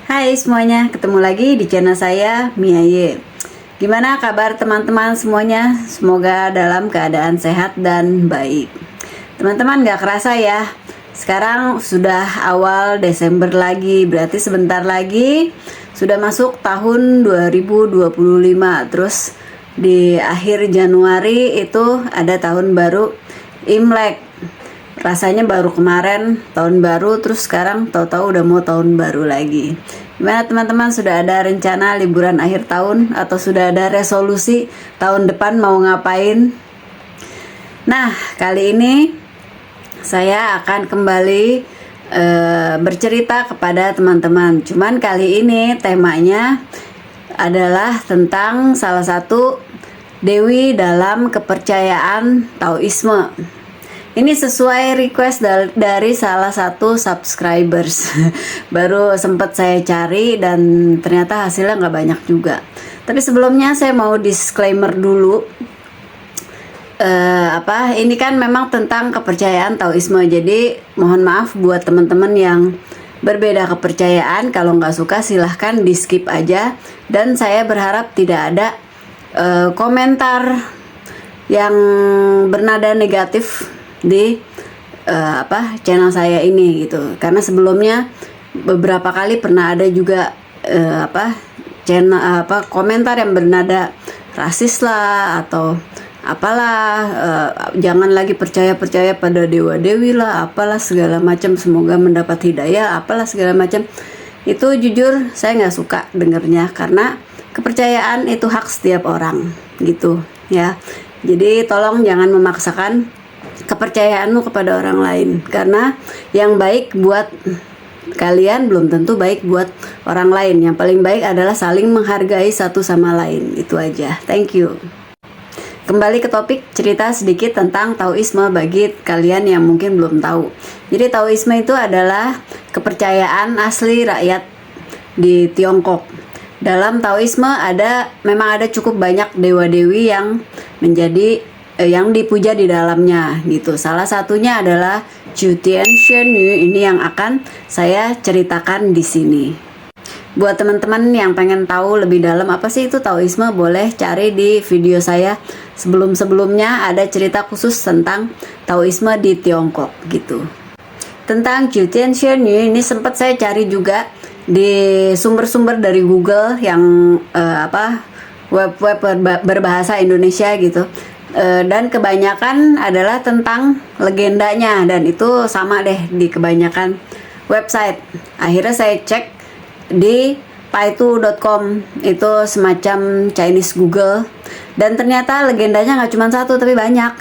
Hai semuanya, ketemu lagi di channel saya, Mia Ye. Gimana kabar teman-teman semuanya? Semoga dalam keadaan sehat dan baik. Teman-teman, gak kerasa ya, sekarang sudah awal Desember lagi. Berarti sebentar lagi sudah masuk tahun 2025. Terus di akhir Januari itu ada tahun baru Imlek. Rasanya baru kemarin tahun baru, terus sekarang tahu-tahu udah mau tahun baru lagi. Gimana teman-teman, sudah ada rencana liburan akhir tahun atau sudah ada resolusi tahun depan mau ngapain? Nah, kali ini saya akan kembali bercerita kepada teman-teman. Cuman kali ini temanya adalah tentang salah satu dewi dalam kepercayaan Taoisme. Ini sesuai request dari salah satu subscribers. Baru sempat saya cari dan ternyata hasilnya nggak banyak juga. Tapi sebelumnya saya mau disclaimer dulu. Ini kan memang tentang kepercayaan Taoisme. Jadi mohon maaf buat teman-teman yang berbeda kepercayaan. Kalau nggak suka silahkan di skip aja. Dan saya berharap tidak ada komentar yang bernada negatif di channel saya ini gitu, karena sebelumnya beberapa kali pernah ada juga komentar yang bernada rasis lah atau apalah, jangan lagi percaya pada dewa dewi lah, apalah segala macam, semoga mendapat hidayah, apalah segala macam. Itu jujur saya nggak suka dengernya, karena kepercayaan itu hak setiap orang gitu ya. Jadi tolong jangan memaksakan kepercayaanmu kepada orang lain, karena yang baik buat kalian belum tentu baik buat orang lain. Yang paling baik adalah saling menghargai satu sama lain. Itu aja. Thank you. Kembali ke topik, cerita sedikit tentang Taoisme bagi kalian yang mungkin belum tahu. Jadi Taoisme itu adalah kepercayaan asli rakyat di Tiongkok. Dalam Taoisme memang ada cukup banyak dewa-dewi yang yang dipuja di dalamnya gitu. Salah satunya adalah Jutian Xuanyu, ini yang akan saya ceritakan di sini. Buat teman-teman yang pengen tahu lebih dalam apa sih itu Taoisme, boleh cari di video saya sebelum-sebelumnya, ada cerita khusus tentang Taoisme di Tiongkok gitu. Tentang Jutian Xuanyu ini sempat saya cari juga di sumber-sumber dari Google yang web-web berbahasa Indonesia gitu. Dan kebanyakan adalah tentang legendanya, dan itu sama deh di kebanyakan website. Akhirnya saya cek di paitu.com, itu semacam Chinese Google, dan ternyata legendanya nggak cuma satu tapi banyak.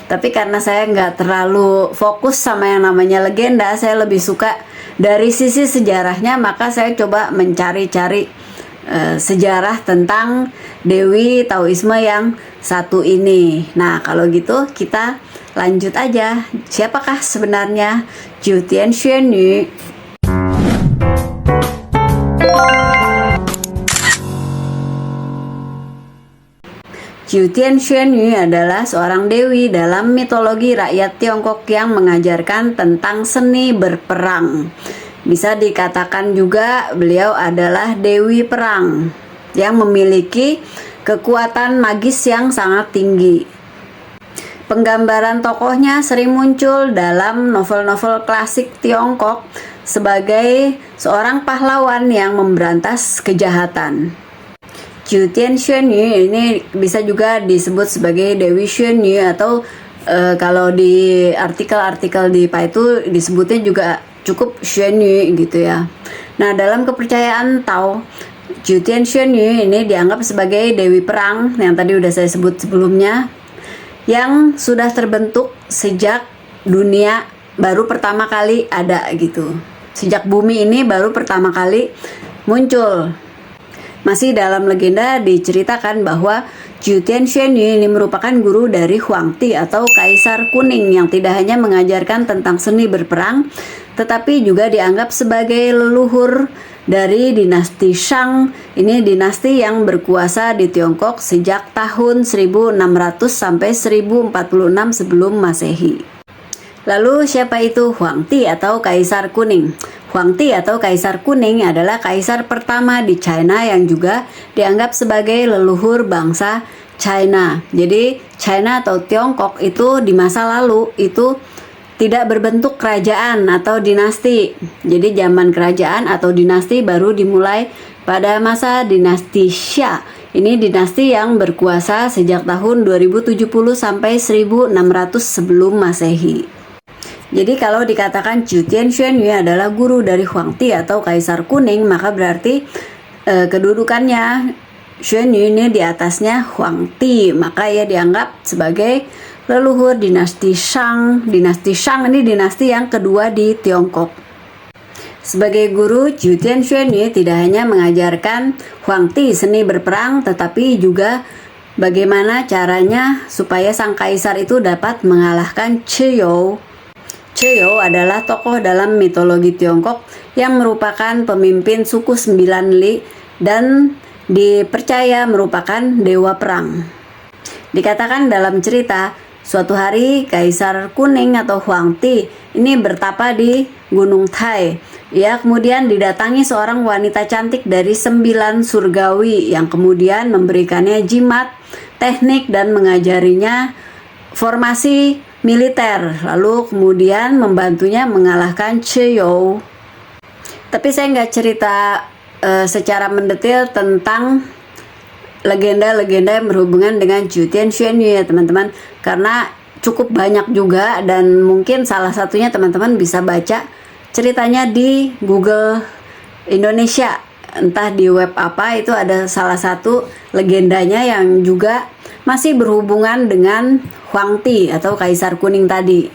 Tapi karena saya nggak terlalu fokus sama yang namanya legenda, saya lebih suka dari sisi sejarahnya, maka saya coba mencari-cari sejarah tentang dewi Taoisme yang satu ini. Nah, kalau gitu kita lanjut aja. Siapakah sebenarnya Jutian Xuanyu? Jutian Xuanyu adalah seorang dewi dalam mitologi rakyat Tiongkok yang mengajarkan tentang seni berperang. Bisa dikatakan juga beliau adalah dewi perang yang memiliki kekuatan magis yang sangat tinggi. Penggambaran tokohnya sering muncul dalam novel-novel klasik Tiongkok sebagai seorang pahlawan yang memberantas kejahatan. Jutian Xuanyu ini bisa juga disebut sebagai Dewi Xuanyu, atau kalau di artikel-artikel di Paitu disebutnya juga cukup Xuanyu gitu ya. Nah, dalam kepercayaan Tao, Jutian Xuanyu ini dianggap sebagai dewi perang yang tadi udah saya sebut sebelumnya, yang sudah terbentuk sejak dunia baru pertama kali ada gitu. Sejak bumi ini baru pertama kali muncul. Masih dalam legenda diceritakan bahwa Jutian Xuanyu ini merupakan guru dari Huangti atau Kaisar Kuning, yang tidak hanya mengajarkan tentang seni berperang, tetapi juga dianggap sebagai leluhur dari dinasti Shang. Ini dinasti yang berkuasa di Tiongkok sejak tahun 1600 sampai 1046 sebelum Masehi. Lalu siapa itu Huangti atau Kaisar Kuning? Huangti atau Kaisar Kuning adalah kaisar pertama di China yang juga dianggap sebagai leluhur bangsa China. Jadi China atau Tiongkok itu di masa lalu itu tidak berbentuk kerajaan atau dinasti. Jadi zaman kerajaan atau dinasti baru dimulai pada masa dinasti Xia. Ini dinasti yang berkuasa sejak tahun 2070 sampai 1600 sebelum Masehi. Jadi kalau dikatakan Zhu Tianxuanyu adalah guru dari Huangti atau Kaisar Kuning, maka berarti kedudukannya Xuanyu ini di atasnya Huangti, maka ia dianggap sebagai leluhur dinasti Shang. Dinasti Shang ini dinasti yang kedua di Tiongkok. Sebagai guru, Zhu Tianxuanyu tidak hanya mengajarkan Huangti seni berperang, tetapi juga bagaimana caranya supaya sang kaisar itu dapat mengalahkan Zhou. Zhou adalah tokoh dalam mitologi Tiongkok yang merupakan pemimpin suku 9 Li dan dipercaya merupakan dewa perang. Dikatakan dalam cerita, suatu hari Kaisar Kuning atau Huangti ini bertapa di Gunung Tai. Ia kemudian didatangi seorang wanita cantik dari 9 surgawi yang kemudian memberikannya jimat, teknik dan mengajarinya formasi militer, lalu kemudian membantunya mengalahkan Zhou. Tapi saya nggak cerita secara mendetail tentang legenda-legenda yang berhubungan dengan Zhu Tianxuanyu ya teman-teman, karena cukup banyak juga dan mungkin salah satunya teman-teman bisa baca ceritanya di Google Indonesia, entah di web apa, itu ada salah satu legendanya yang juga masih berhubungan dengan Huangti atau Kaisar Kuning tadi.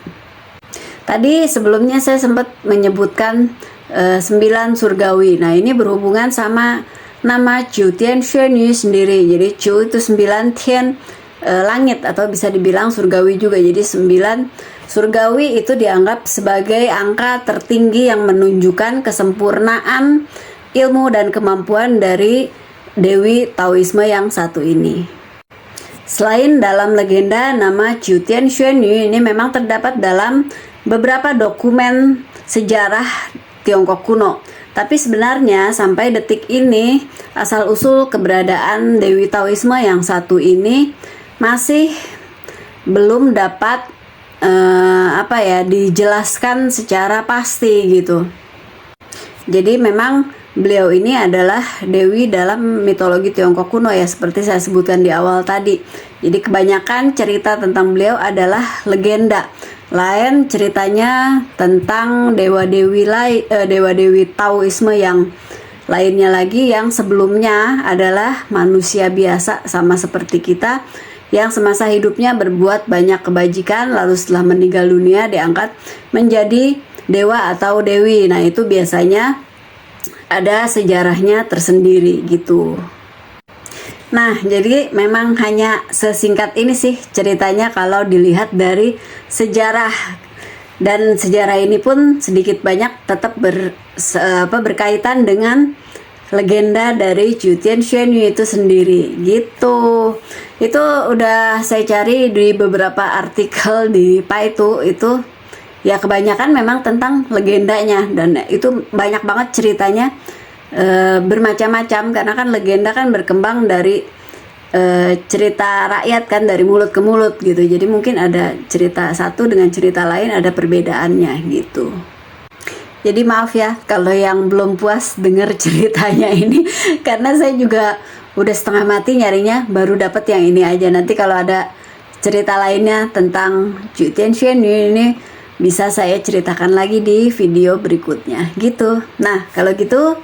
Tadi sebelumnya saya sempat menyebutkan 9 surgawi. Nah ini berhubungan sama nama Zhu Tianxuanyu sendiri. Jadi Zhu itu 9, Tian langit atau bisa dibilang surgawi juga. Jadi 9 surgawi itu dianggap sebagai angka tertinggi yang menunjukkan kesempurnaan ilmu dan kemampuan dari Dewi Taoisme yang satu ini. Selain dalam legenda, nama Zhu Tianxuanyu ini memang terdapat dalam beberapa dokumen sejarah Tiongkok kuno. Tapi sebenarnya sampai detik ini asal-usul keberadaan Dewi Taoisme yang satu ini masih belum dapat dijelaskan secara pasti gitu. Jadi memang beliau ini adalah dewi dalam mitologi Tiongkok kuno ya, seperti saya sebutkan di awal tadi. Jadi kebanyakan cerita tentang beliau adalah legenda. Lain ceritanya tentang dewa-dewi Taoisme yang lainnya lagi, yang sebelumnya adalah manusia biasa sama seperti kita, yang semasa hidupnya berbuat banyak kebajikan, lalu setelah meninggal dunia diangkat menjadi dewa atau dewi. Nah itu biasanya ada sejarahnya tersendiri gitu. Nah jadi memang hanya sesingkat ini sih ceritanya kalau dilihat dari sejarah. Dan sejarah ini pun sedikit banyak tetap berkaitan dengan legenda dari Zhu Tianxuanyu itu sendiri gitu. Itu udah saya cari di beberapa artikel di Paitu itu. Ya kebanyakan memang tentang legendanya, dan itu banyak banget ceritanya, bermacam-macam, karena kan legenda kan berkembang dari cerita rakyat kan, dari mulut ke mulut gitu. Jadi mungkin ada cerita satu dengan cerita lain ada perbedaannya gitu. Jadi maaf ya kalau yang belum puas denger ceritanya ini, karena saya juga udah setengah mati nyarinya, baru dapat yang ini aja. Nanti kalau ada cerita lainnya tentang Zhu Tianxuanyu ini bisa saya ceritakan lagi di video berikutnya gitu. Nah kalau gitu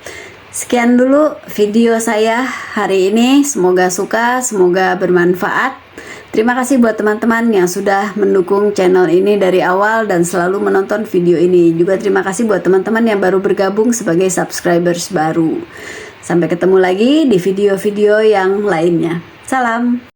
sekian dulu video saya hari ini, semoga suka, semoga bermanfaat. Terima kasih buat teman-teman yang sudah mendukung channel ini dari awal dan selalu menonton video ini. Juga terima kasih buat teman-teman yang baru bergabung sebagai subscribers baru. Sampai ketemu lagi di video-video yang lainnya. Salam.